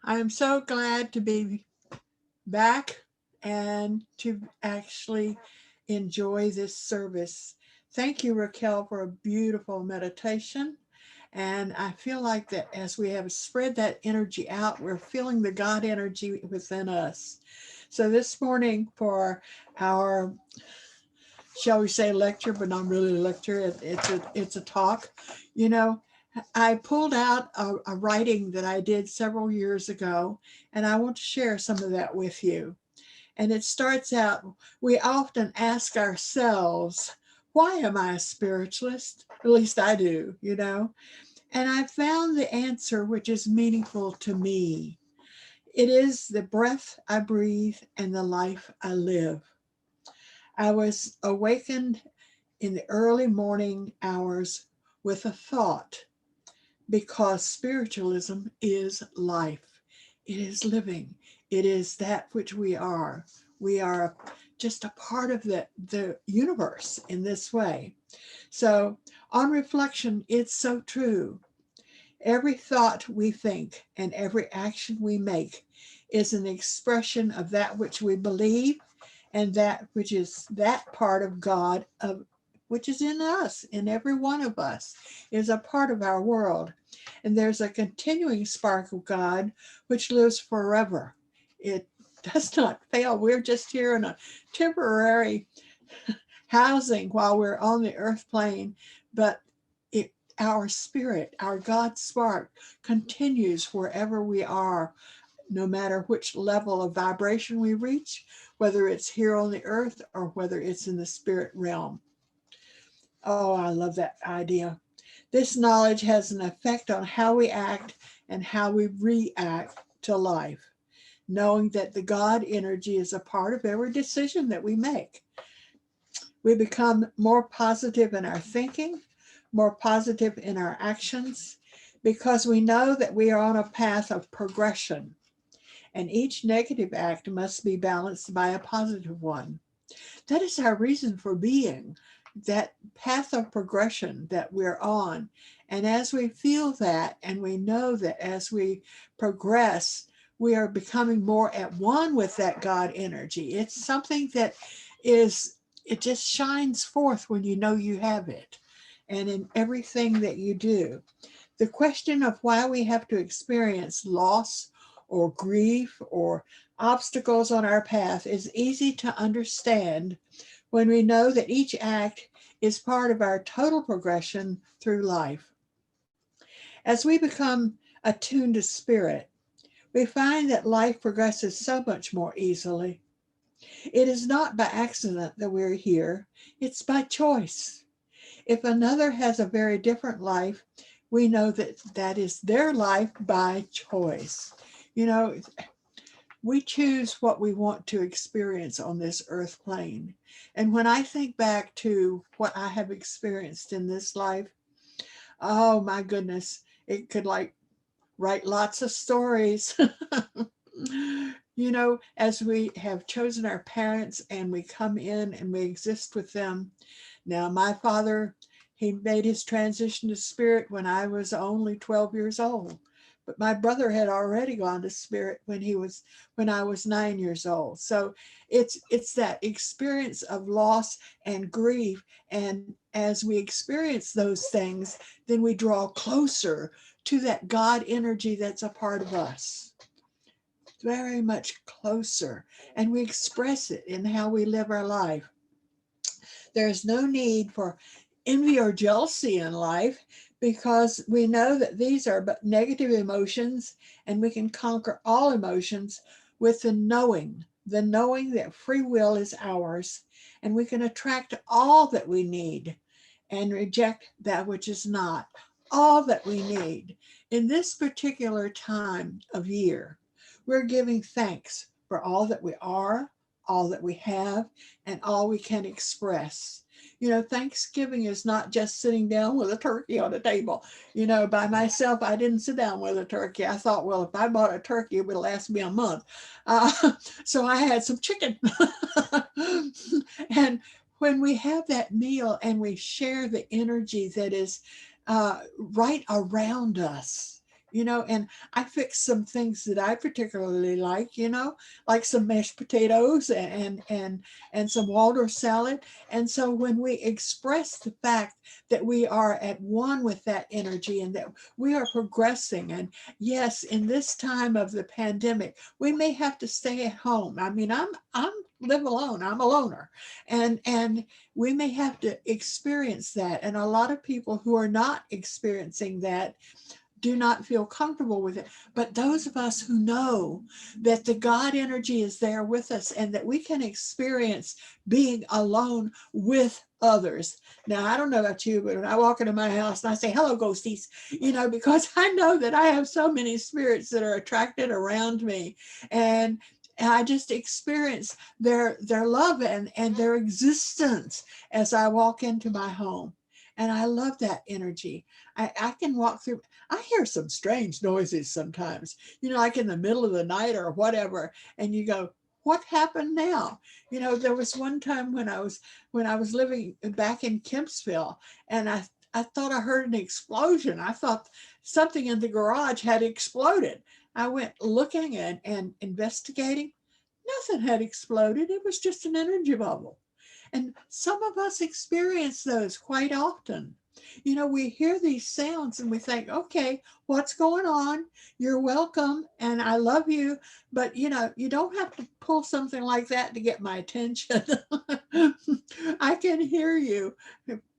I am so glad to be back and to actually enjoy this service. Thank you, Raquel, for a beautiful meditation. And I feel like that as we have spread that energy out, we're feeling the God energy within us. So this morning for our, shall we say, lecture, but not really a lecture, it's a talk. You know, I pulled out a writing that I did several years ago, and I want to share some of that with you. And it starts out, we often ask ourselves, why am I a spiritualist? At least I do, you know. And I found the answer which is meaningful to me. It is the breath I breathe and the life I live. I was awakened in the early morning hours with a thought, because spiritualism is life. It is living. It is that which we are. We are just a part of the universe in this way. So, on reflection, it's so true. Every thought we think and every action we make is an expression of that which we believe, and that which is that part of God of which is in us, in every one of us, is a part of our world. And there's a continuing spark of God which lives forever. It does not fail. We're just here in a temporary housing while we're on the earth plane, but our spirit, our God spark, continues wherever we are, no matter which level of vibration we reach, whether it's here on the earth or whether it's in the spirit realm. Oh, I love that idea. This knowledge has an effect on how we act and how we react to life, knowing that the God energy is a part of every decision that we make. We become more positive in our thinking, more positive in our actions, because we know that we are on a path of progression, and each negative act must be balanced by a positive one. That is our reason for being, that path of progression that we're on. And as we feel that, and we know that as we progress, we are becoming more at one with that God energy. It's something that it just shines forth when you know you have it, and in everything that you do. The question of why we have to experience loss or grief or obstacles on our path is easy to understand when we know that each act is part of our total progression through life. As we become attuned to spirit, we find that life progresses so much more easily. It is not by accident that we're here, it's by choice. If another has a very different life, we know that that is their life by choice. You know, we choose what we want to experience on this earth plane. And when I think back to what I have experienced in this life, oh my goodness, it could like write lots of stories. You know, as we have chosen our parents and we come in and we exist with them. Now, my father, he made his transition to spirit when I was only 12 years old. But my brother had already gone to spirit when I was 9 years old. So it's that experience of loss and grief. And as we experience those things, then we draw closer to that God energy that's a part of us, very much closer, and we express it in how we live our life. There's no need for envy or jealousy in life, because we know that these are but negative emotions, and we can conquer all emotions with the knowing that free will is ours, and we can attract all that we need and reject that which is not. All that we need. In this particular time of year, we're giving thanks for all that we are, all that we have, and all we can express. You know, Thanksgiving is not just sitting down with a turkey on the table. You know, by myself, I didn't sit down with a turkey. I thought, well, if I bought a turkey, it would last me a month. Uh, so I had some chicken. And when we have that meal and we share the energy that is right around us, and I fix some things that I particularly like, like some mashed potatoes and some Waldorf salad. And so when we express the fact that we are at one with that energy and that we are progressing, and yes, in this time of the pandemic, we may have to stay at home. I mean, I'm live alone. I'm a loner, and we may have to experience that. And a lot of people who are not experiencing that do not feel comfortable with it. But those of us who know that the God energy is there with us and that we can experience being alone with others. Now, I don't know about you, but when I walk into my house and I say, hello, ghosties, because I know that I have so many spirits that are attracted around me. And I just experience their love and their existence as I walk into my home. And I love that energy. I can walk through, I hear some strange noises sometimes, like in the middle of the night or whatever. And you go, what happened now? There was one time when I was living back in Kempsville, and I thought I heard an explosion. I thought something in the garage had exploded. I went looking and investigating. Nothing had exploded. It was just an energy bubble. And some of us experience those quite often. We hear these sounds and we think, okay, what's going on? You're welcome and I love you. But, you don't have to pull something like that to get my attention. I can hear you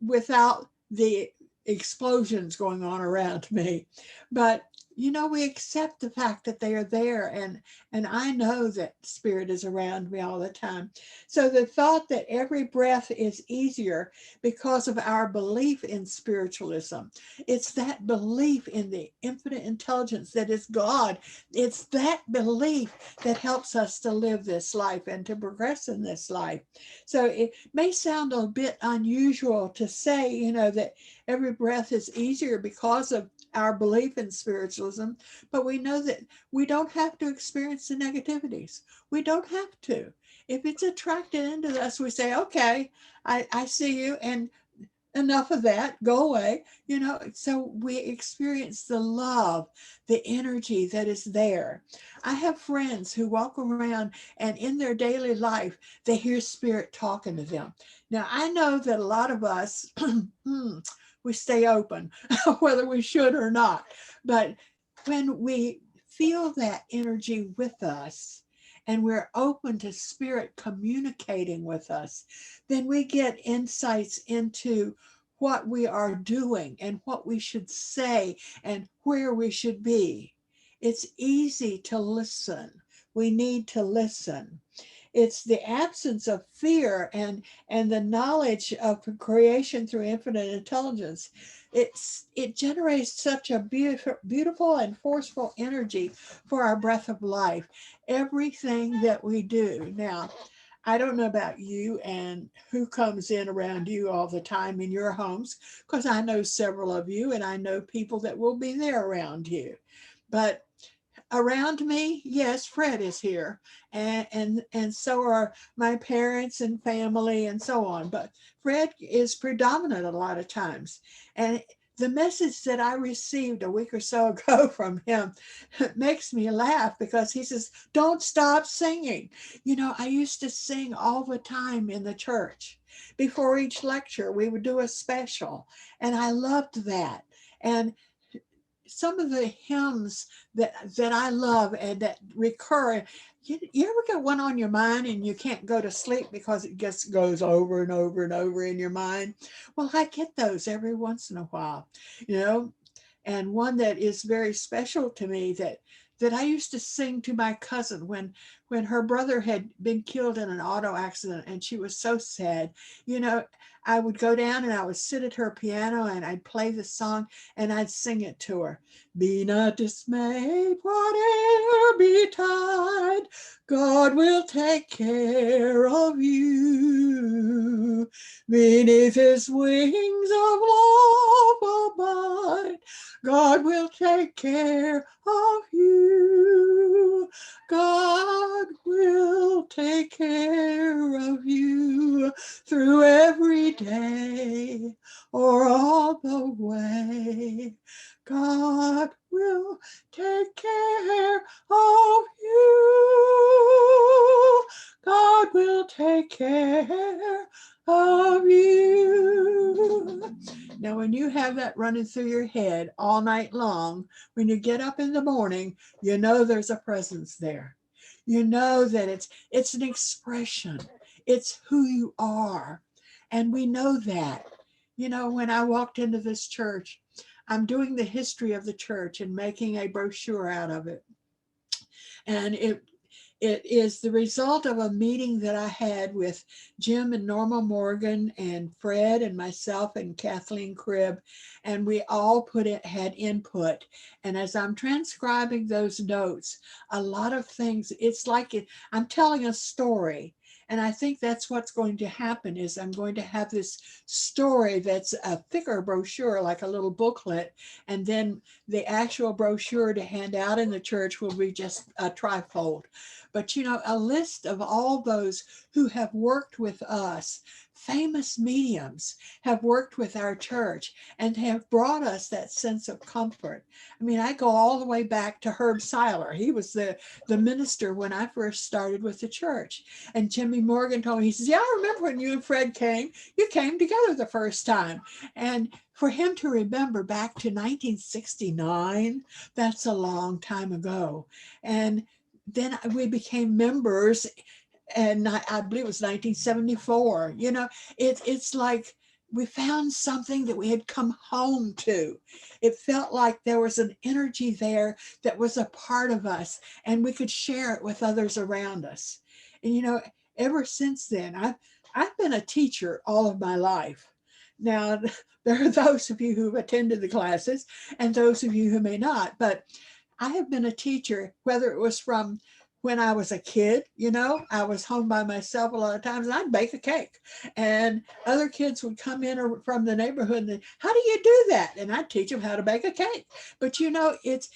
without the explosions going on around me. But we accept the fact that they are there, and I know that spirit is around me all the time. So the thought that every breath is easier because of our belief in spiritualism, it's that belief in the infinite intelligence that is God. It's that belief that helps us to live this life and to progress in this life. So it may sound a bit unusual to say, that every breath is easier because of our belief in spiritualism, but we know that we don't have to experience the negativities. We don't have to. If it's attracted into us, we say, okay, I see you, and enough of that, go away. So we experience the love, the energy that is there. I have friends who walk around and in their daily life, they hear spirit talking to them. Now, I know that a lot of us, we stay open, whether we should or not. But when we feel that energy with us and we're open to spirit communicating with us, then we get insights into what we are doing and what we should say and where we should be. It's easy to listen. We need to listen. It's the absence of fear and the knowledge of creation through infinite intelligence. It generates such a beautiful and forceful energy for our breath of life. Everything that we do. Now, I don't know about you and who comes in around you all the time in your homes, because I know several of you and I know people that will be there around you. But around me, yes, Fred is here, and so are my parents and family and so on. But Fred is predominant a lot of times, and the message that I received a week or so ago from him makes me laugh because he says, "Don't stop singing." I used to sing all the time in the church. Before each lecture, we would do a special, and I loved that. And some of the hymns that I love and that recur, you ever get one on your mind and you can't go to sleep because it just goes over and over and over in your mind? Well, I get those every once in a while, and one that is very special to me that I used to sing to my cousin when her brother had been killed in an auto accident and she was so sad. I would go down and I would sit at her piano and I'd play the song and I'd sing it to her. Be not dismayed, whatever betide, God will take care of you. Beneath his wings of love abide, God will take care of you. God will take care of you through every day or all the way. God will take care of you. God will take care of you. Now, when you have that running through your head all night long, when you get up in the morning, you know there's a presence there. You know that it's an expression. It's who you are. And we know that. You know, when I walked into this church, I'm doing the history of the church and making a brochure out of it. And it is the result of a meeting that I had with Jim and Norma Morgan and Fred and myself and Kathleen Cribb, and we all had input. And as I'm transcribing those notes, a lot of things, it's like I'm telling a story. And I think that's what's going to happen is I'm going to have this story that's a thicker brochure, like a little booklet, and then the actual brochure to hand out in the church will be just a trifold. But, you know, a list of all those who have worked with us, famous mediums have worked with our church and have brought us that sense of comfort. I mean, I go all the way back to Herb Seiler. He was the minister when I first started with the church. And Jimmy Morgan told me, he says, yeah, I remember when you and Fred came, you came together the first time. And for him to remember back to 1969, that's a long time ago. And then we became members, and I believe it was 1974. You know, it's like we found something that we had come home to. It felt like there was an energy there that was a part of us, and we could share it with others around us. And you know, ever since then, I've been a teacher all of my life. Now, there are those of you who've attended the classes and those of you who may not, but I have been a teacher, whether it was from when I was a kid, you know, I was home by myself a lot of times and I'd bake a cake. And other kids would come in from the neighborhood and, how do you do that? And I'd teach them how to bake a cake. But, you know, it's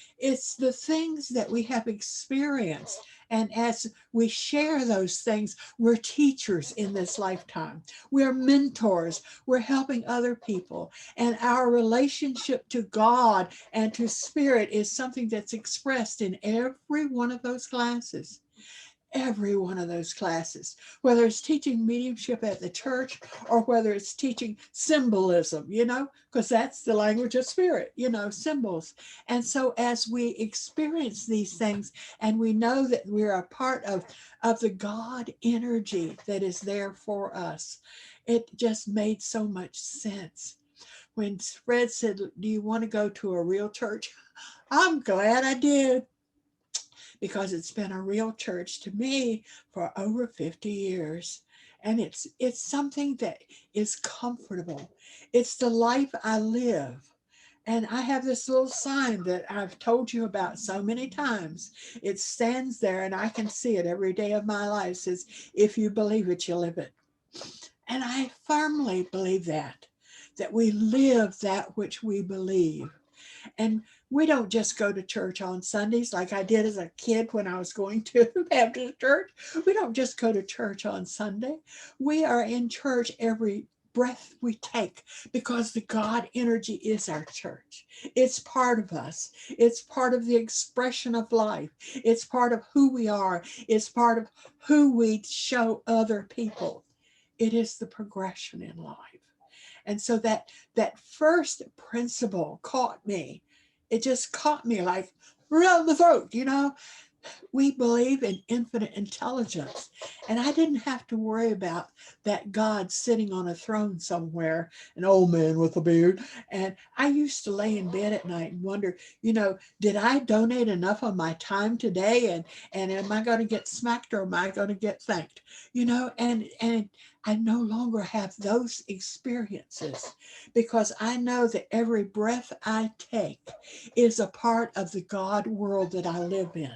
the things that we have experienced. And as we share those things, we're teachers in this lifetime. We're mentors. We're helping other people. And our relationship to God and to spirit is something that's expressed in every one of those classes. Every one of those classes, whether it's teaching mediumship at the church or whether it's teaching symbolism, you know, because that's the language of spirit, you know, symbols. And so as we experience these things and we know that we're a part of the God energy that is there for us, it just made so much sense. When Fred said, do you want to go to a real church? I'm glad I did, because it's been a real church to me for over 50 years. And it's something that is comfortable. It's the life I live. And I have this little sign that I've told you about so many times. It stands there and I can see it every day of my life. It says, if you believe it, you live it. And I firmly believe that we live that which we believe. And we don't just go to church on Sundays like I did as a kid when I was going to Baptist church. We don't just go to church on Sunday. We are in church every breath we take because the God energy is our church. It's part of us. It's part of the expression of life. It's part of who we are. It's part of who we show other people. It is the progression in life. And so that first principle caught me. It just caught me like around the throat, you know. We believe in infinite intelligence. And I didn't have to worry about that God sitting on a throne somewhere, an old man with a beard. And I used to lay in bed at night and wonder, you know, did I donate enough of my time today? And am I going to get smacked or am I going to get thanked? You know, and I no longer have those experiences because I know that every breath I take is a part of the God world that I live in.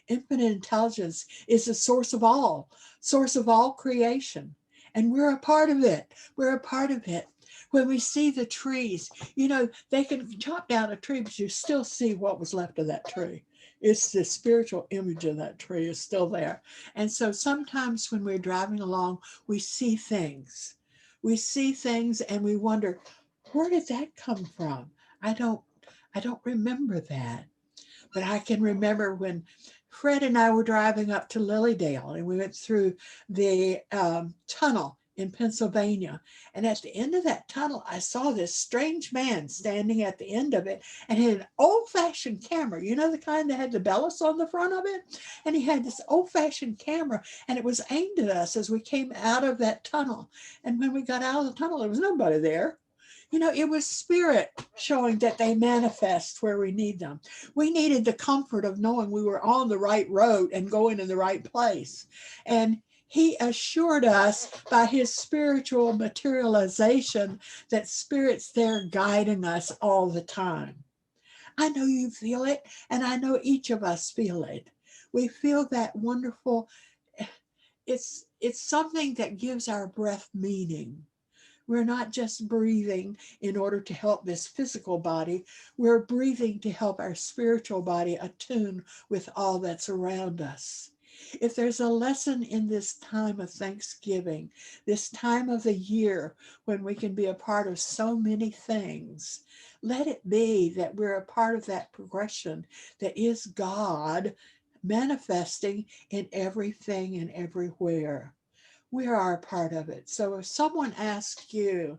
Infinite intelligence is the source of all creation. And we're a part of it. We're a part of it. When we see the trees, you know, they can chop down a tree, but you still see what was left of that tree. It's the spiritual image of that tree is still there. And so sometimes when we're driving along, we see things. We see things and we wonder, where did that come from? I don't I don't remember that. But I can remember when Fred and I were driving up to Lilydale, and we went through the tunnel in Pennsylvania. And at the end of that tunnel, I saw this strange man standing at the end of it, and he had an old-fashioned camera, you know, the kind that had the bellows on the front of it. And he had this old-fashioned camera, and it was aimed at us as we came out of that tunnel. And when we got out of the tunnel, there was nobody there. You know, it was spirit showing that they manifest where we need them. We needed the comfort of knowing we were on the right road and going in the right place. And he assured us by his spiritual materialization that spirit's there guiding us all the time. I know you feel it, and I know each of us feel it. We feel that wonderful, it's something that gives our breath meaning. We're not just breathing in order to help this physical body. We're breathing to help our spiritual body attune with all that's around us. If there's a lesson in this time of Thanksgiving, this time of the year when we can be a part of so many things, let it be that we're a part of that progression that is God manifesting in everything and everywhere. We are a part of it. So if someone asks you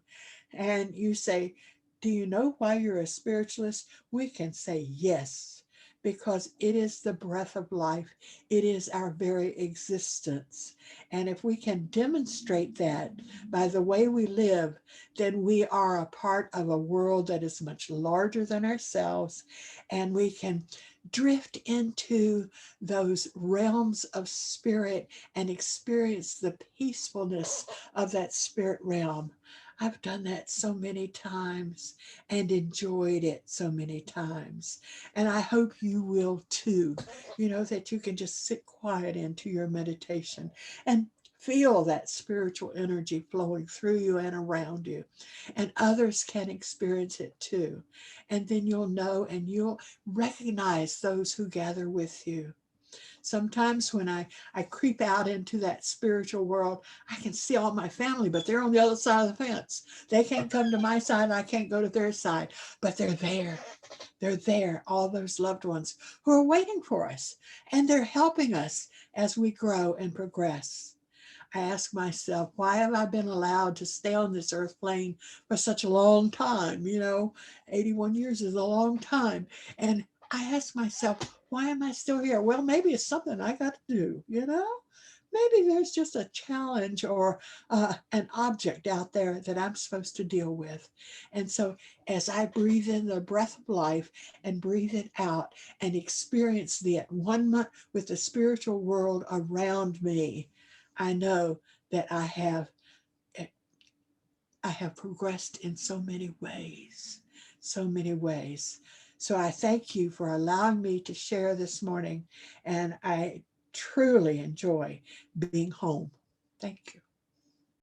and you say, do you know why you're a spiritualist? We can say yes, because it is the breath of life. It is our very existence. And if we can demonstrate that by the way we live, then we are a part of a world that is much larger than ourselves, and we can drift into those realms of spirit and experience the peacefulness of that spirit realm. I've done that so many times and enjoyed it so many times. And I hope you will too. You know, that you can just sit quiet into your meditation and feel that spiritual energy flowing through you and around you. And others can experience it too. And then you'll know and you'll recognize those who gather with you. Sometimes when I creep out into that spiritual world, I can see all my family, but they're on the other side of the fence. They can't come to my side, and I can't go to their side, but they're there. They're there, all those loved ones who are waiting for us, and they're helping us as we grow and progress. I ask myself, why have I been allowed to stay on this earth plane for such a long time? You know, 81 years is a long time. And I ask myself, why am I still here? Well, maybe it's something I got to do, you know? Maybe there's just a challenge or an object out there that I'm supposed to deal with. And so as I breathe in the breath of life and breathe it out and experience the at one month with the spiritual world around me, I know that I have progressed in so many ways, so many ways. So I thank you for allowing me to share this morning, and I truly enjoy being home. Thank you.